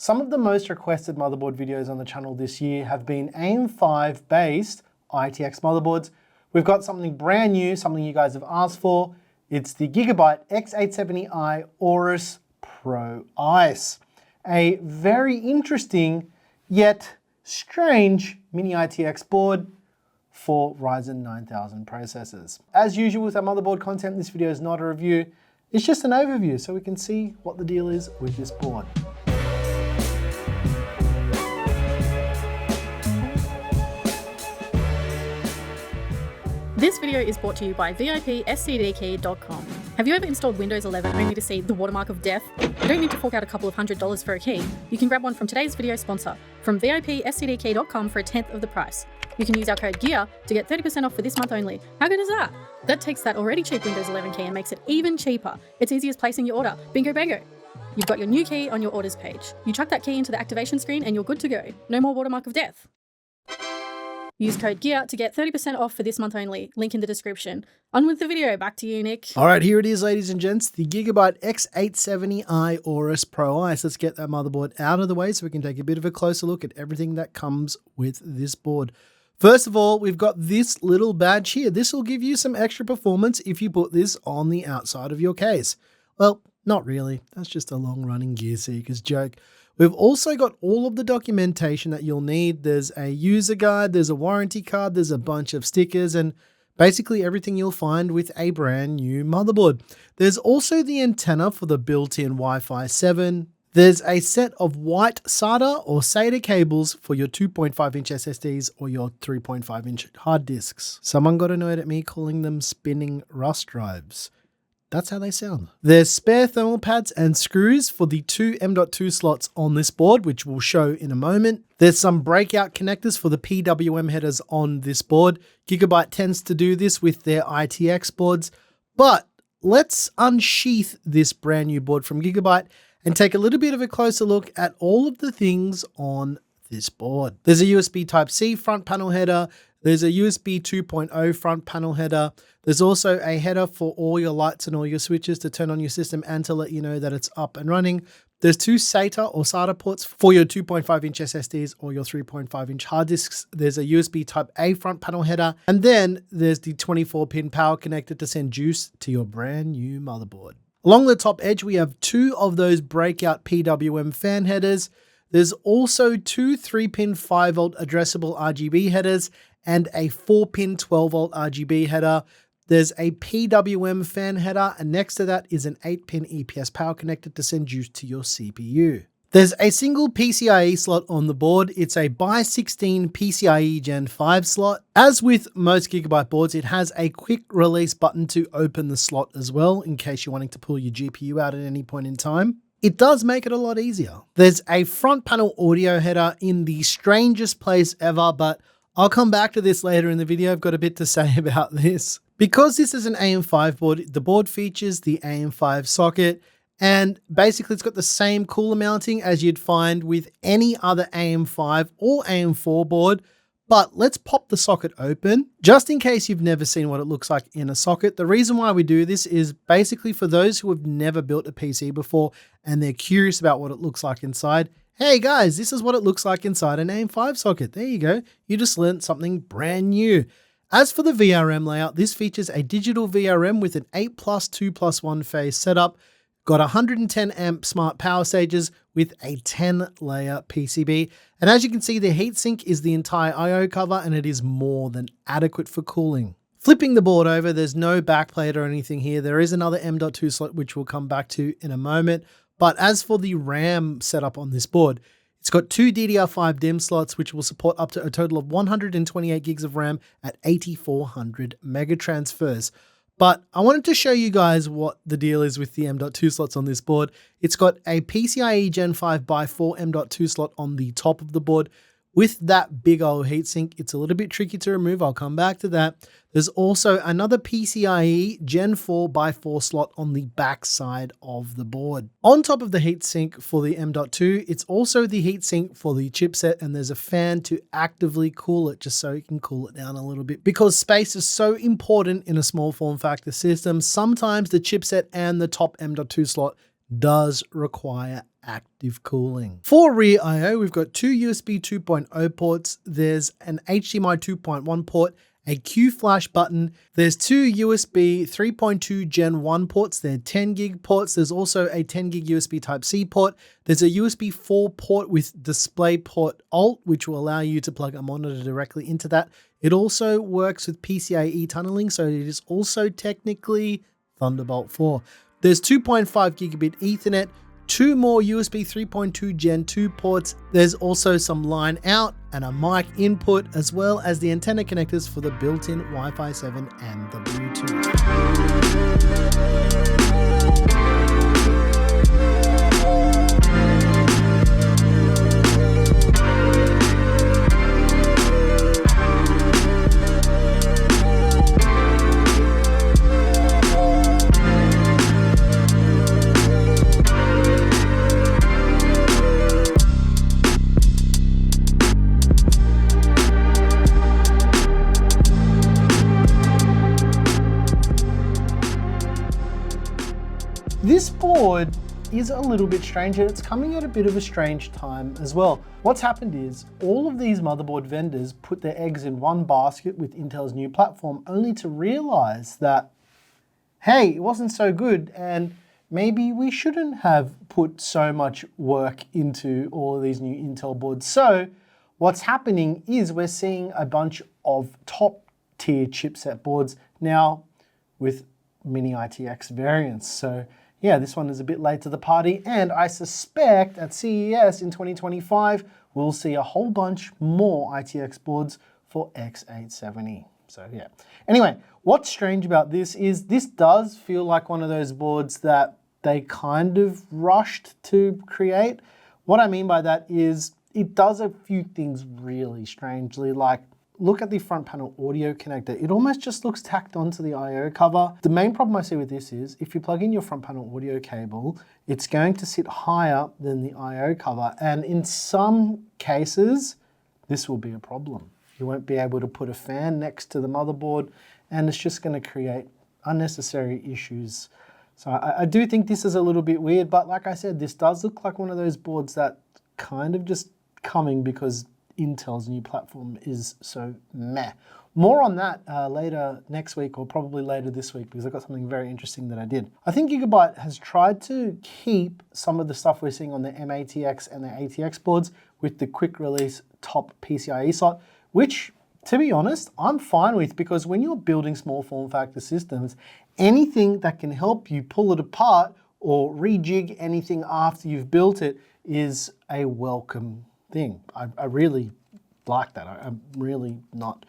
Some of the most requested motherboard videos on the channel this year have been AM5 based ITX motherboards. We've got something brand new, something you guys have asked for. It's the Gigabyte X870i Aorus Pro Ice. A very interesting yet strange mini ITX board for Ryzen 9000 processors. As usual with our motherboard content, this video is not a review, it's just an overview so we can see what the deal is with this board. This video is brought to you by VIPSCDkey.com. Have you ever installed Windows 11 only to see the watermark of death? You don't need to fork out a couple of $100s for a key. You can grab one from today's video sponsor, from VIPSCDkey.com for a tenth of the price. You can use our code GEAR to get 30% off for this month only. How good is that? That takes that already cheap Windows 11 key and makes it even cheaper. It's easy as placing your order. Bingo bango. You've got your new key on your orders page. You chuck that key into the activation screen and you're good to go. No more watermark of death. Use code GEAR to get 30% off for this month only. Link in the description. On with the video. Back to you, Nick. All right, here it is, ladies and gents. The Gigabyte X870i Aorus Pro Ice. Let's get that motherboard out of the way so we can take a bit of a closer look at everything that comes with this board. First of all, we've got this little badge here. This will give you some extra performance if you put this on the outside of your case. Well, not really. That's just a long-running Gear Seekers joke. We've also got all of the documentation that you'll need. There's a user guide, there's a warranty card, there's a bunch of stickers, and basically everything you'll find with a brand new motherboard. There's also the antenna for the built-in Wi-Fi 7. There's a set of white SATA or SATA cables for your 2.5-inch SSDs or your 3.5-inch hard disks. Someone got annoyed at me calling them spinning Rust drives. That's how they sound. There's spare thermal pads and screws for the two M.2 slots on this board, which we'll show in a moment. There's some breakout connectors for the PWM headers on this board. Gigabyte tends to do this with their ITX boards, but let's unsheath this brand new board from Gigabyte and take a little bit of a closer look at all of the things on this board. There's a USB Type-C front panel header. There's a USB 2.0 front panel header. There's also a header for all your lights and all your switches to turn on your system and to let you know that it's up and running. There's two SATA or SATA ports for your 2.5-inch SSDs or your 3.5-inch hard disks. There's a USB Type-A front panel header. And then there's the 24-pin power connector to send juice to your brand new motherboard. Along the top edge, we have two of those breakout PWM fan headers. There's also two 3-pin 5-volt addressable RGB headers and a 4-pin 12-volt RGB header. There's a PWM fan header, and next to that is an 8-pin EPS power connector to send juice to your CPU. There's a single PCIe slot on the board. It's a by 16 PCIe Gen 5 slot. As with most Gigabyte boards, it has a quick release button to open the slot as well, in case you're wanting to pull your GPU out at any point in time. It does make it a lot easier. There's a front panel audio header in the strangest place ever, but I'll come back to this later in the video. I've got a bit to say about this. Because this is an AM5 board, the board features the AM5 socket, and basically it's got the same cooler mounting as you'd find with any other AM5 or AM4 board. But let's pop the socket open, just in case you've never seen what it looks like in a socket. The reason why we do this is basically for those who have never built a PC before and they're curious about what it looks like inside. Hey guys, this is what it looks like inside an AM5 socket. There you go. You just learned something brand new. As for the VRM layout, this features a digital VRM with an 8+2+1 phase setup. Got 110 amp smart power stages with a 10-layer PCB. And as you can see, the heatsink is the entire I/O cover and it is more than adequate for cooling. Flipping the board over, there's no backplate or anything here. There is another M.2 slot, which we'll come back to in a moment. But as for the RAM setup on this board, it's got two DDR5 DIMM slots, which will support up to a total of 128 gigs of RAM at 8400 megatransfers. But I wanted to show you guys what the deal is with the M.2 slots on this board. It's got a PCIe Gen 5 x 4 M.2 slot on the top of the board. With that big old heatsink, it's a little bit tricky to remove. I'll come back to that. There's also another PCIe Gen 4 x 4 slot on the back side of the board. On top of the heatsink for the M.2, it's also the heatsink for the chipset, and there's a fan to actively cool it, just so you can cool it down a little bit. Because space is so important in a small form factor system, sometimes the chipset and the top M.2 slot does require active cooling. For rear I/O, we've got two USB 2.0 ports. There's an HDMI 2.1 port, a Q flash button. There's two USB 3.2 Gen 1 ports. They're 10 gig ports. There's also a 10 gig USB Type-C port. There's a USB 4 port with DisplayPort Alt, which will allow you to plug a monitor directly into that. It also works with PCIe tunneling, so it is also technically Thunderbolt 4. There's 2.5 gigabit Ethernet, two more USB 3.2 Gen 2 ports. There's also some line out and a mic input, as well as the antenna connectors for the built-in Wi-Fi 7 and the Bluetooth. This board is a little bit strange, and it's coming at a bit of a strange time as well. What's happened is all of these motherboard vendors put their eggs in one basket with Intel's new platform, only to realize that, hey, it wasn't so good, and maybe we shouldn't have put so much work into all of these new Intel boards. So what's happening is we're seeing a bunch of top tier chipset boards now with mini ITX variants. So yeah, this one is a bit late to the party, and I suspect at CES in 2025, we'll see a whole bunch more ITX boards for X870. So yeah. Anyway, what's strange about this is this does feel like one of those boards that they kind of rushed to create. What I mean by that is it does a few things really strangely, like look at the front panel audio connector. It almost just looks tacked onto the I/O cover. The main problem I see with this is if you plug in your front panel audio cable, it's going to sit higher than the I/O cover. And in some cases, this will be a problem. You won't be able to put a fan next to the motherboard, and it's just going to create unnecessary issues. So I do think this is a little bit weird, but like I said, this does look like one of those boards that kind of just coming because Intel's new platform is so meh. More on that later next week, or probably later this week, because I've got something very interesting that I did. I think Gigabyte has tried to keep some of the stuff we're seeing on the M8X and the ATX boards with the quick release top PCIe slot, which, to be honest, I'm fine with, because when you're building small form factor systems, anything that can help you pull it apart or rejig anything after you've built it is a welcome thing. I really like that. I'm really not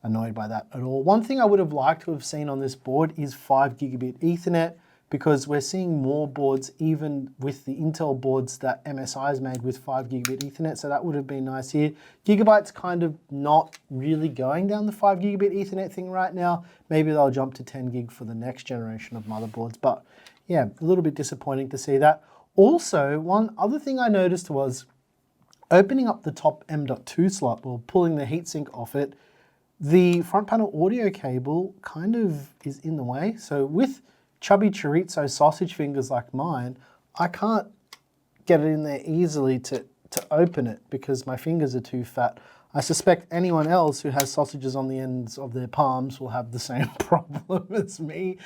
annoyed by that at all. One thing I would have liked to have seen on this board is 5 gigabit Ethernet, because we're seeing more boards even with the Intel boards that MSI's made with 5 gigabit Ethernet, so that would have been nice here. Gigabyte's kind of not really going down the 5 gigabit Ethernet thing right now. Maybe they'll jump to 10 gig for the next generation of motherboards, but yeah, a little bit disappointing to see that. Also, one other thing I noticed was opening up the top M.2 slot, or pulling the heatsink off it, the front panel audio cable kind of is in the way. So with chubby chorizo sausage fingers like mine, I can't get it in there easily to open it because my fingers are too fat. I suspect anyone else who has sausages on the ends of their palms will have the same problem as me.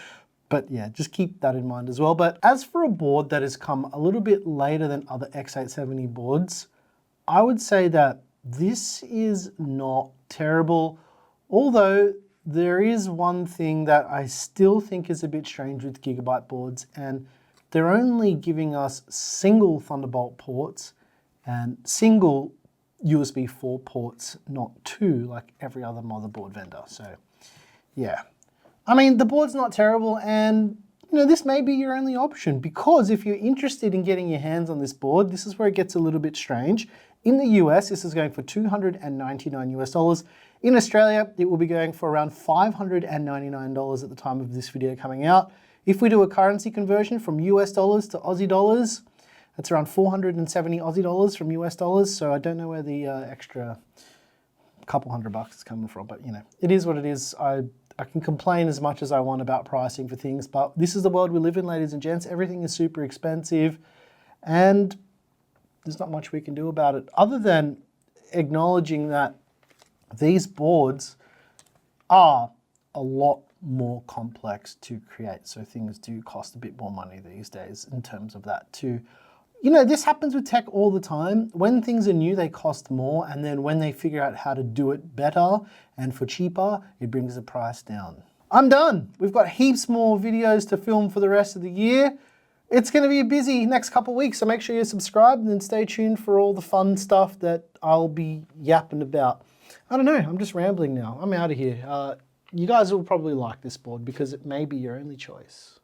But yeah, just keep that in mind as well. But as for a board that has come a little bit later than other X870 boards, I would say that this is not terrible, although there is one thing that I still think is a bit strange with Gigabyte boards, and they're only giving us single Thunderbolt ports and single USB 4 ports, not two like every other motherboard vendor. So yeah, I mean, the board's not terrible, and you know, this may be your only option, because if you're interested in getting your hands on this board, this is where it gets a little bit strange. In the US, this is going for $299 US. In Australia, it will be going for around $599 at the time of this video coming out. If we do a currency conversion from US dollars to Aussie dollars, that's around 470 Aussie dollars from US dollars. So I don't know where the extra couple $100 is coming from, but you know, it is what it is. I can complain as much as I want about pricing for things, but this is the world we live in, ladies and gents. Everything is super expensive, and there's not much we can do about it other than acknowledging that these boards are a lot more complex to create. So things do cost a bit more money these days in terms of that too. You know, this happens with tech all the time. When things are new, they cost more. And then when they figure out how to do it better and for cheaper, it brings the price down. I'm done. We've got heaps more videos to film for the rest of the year. It's going to be a busy next couple of weeks, so make sure you're subscribed and then stay tuned for all the fun stuff that I'll be yapping about. I don't know, I'm just rambling now. I'm out of here. You guys will probably like this board because it may be your only choice.